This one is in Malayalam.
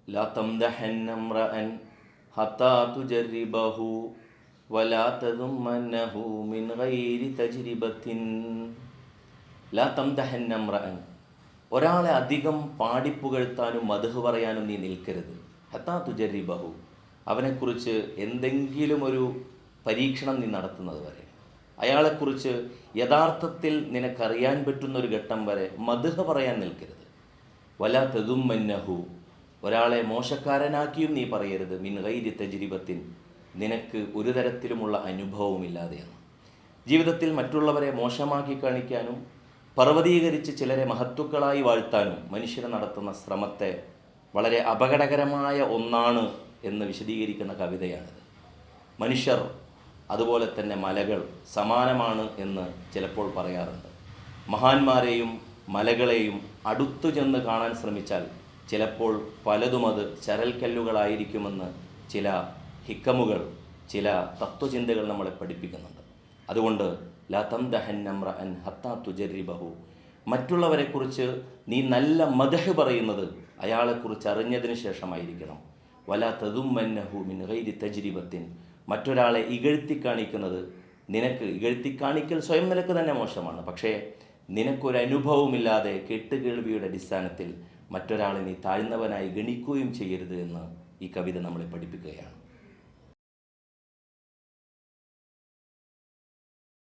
ലാ തംദഹന്ന ഇംറഅൻ ഹത്താ തുജർരിബഹു വലാ തദുമ്മന്നഹു മിൻ ഗൈരി തജ്രിബത്തിൻ. ലാ തംദഹന്ന ഇംറഅൻ, ഒരാളെ അധികം പാടിപ്പുകഴ്ത്താനും മദ്ഹ് പറയാനും നീ നിൽക്കരുത്. ഹത്താ തുജർരിബഹു, അവനെക്കുറിച്ച് എന്തെങ്കിലും ഒരു പരീക്ഷണം നീ നടത്തുന്നത് വരെ, അയാളെക്കുറിച്ച് യഥാർത്ഥത്തിൽ നിനക്കറിയാൻ പറ്റുന്ന ഒരു ഘട്ടം വരെ മദ്ഹ് പറയാൻ നിൽക്കരുത്. വലാ തദുമ്മന്നഹു, ഒരാളെ മോശക്കാരനാക്കിയും നീ പറയരുത്. മിൻ ഗൈരി തജ്രിബത്തിൻ, നിനക്ക് ഒരു തരത്തിലുമുള്ള അനുഭവമില്ലാതെയാണ്. ജീവിതത്തിൽ മറ്റുള്ളവരെ മോശമാക്കി കാണിക്കാനും പർവ്വതീകരിച്ച് ചിലരെ മഹത്തുക്കളായി വാഴ്ത്താനും മനുഷ്യർ നടത്തുന്ന ശ്രമത്തെ വളരെ അപകടകരമായ ഒന്നാണ് എന്ന് വിശദീകരിക്കുന്ന കവിതയാണിത്. മനുഷ്യർ അതുപോലെ തന്നെ മലകൾ സമാനമാണ് എന്ന് ചിലപ്പോൾ പറയാറുണ്ട്. മഹാന്മാരെയും മലകളെയും അടുത്തു ചെന്ന് കാണാൻ ശ്രമിച്ചാൽ ചിലപ്പോൾ പലതും അത് ചരൽക്കല്ലുകളായിരിക്കുമെന്ന് ചില ഹിക്കമുകൾ, ചില തത്വചിന്തകൾ നമ്മളെ പഠിപ്പിക്കുന്നുണ്ട്. അതുകൊണ്ട് ലാ തംദഹന്ന ഇംറഅൻ ഹത്താ തുജർരിബഹു, മറ്റുള്ളവരെക്കുറിച്ച് നീ നല്ല മദ്ഹ് പറയുന്നത് അയാളെക്കുറിച്ച് അറിഞ്ഞതിന് ശേഷമായിരിക്കണം. വലാ തദുമ്മന്നഹു മിൻ ഗൈരി തജ്രിബത്തിൻ, മറ്റൊരാളെ ഇകഴ്ത്തി കാണിക്കുന്നത്, നിനക്ക് ഇകഴ്ത്തി കാണിക്കൽ സ്വയം നിനക്ക് തന്നെ മോശമാണ്. പക്ഷേ നിനക്കൊരനുഭവമില്ലാതെ കേട്ടുകേൾവിയുടെ അടിസ്ഥാനത്തിൽ മറ്റൊരാളെ നീ താഴ്ന്നവനായി ഗണിക്കുകയും ചെയ്യരുത് എന്ന് ഈ കവിത നമ്മളെ പഠിപ്പിക്കുകയാണ്.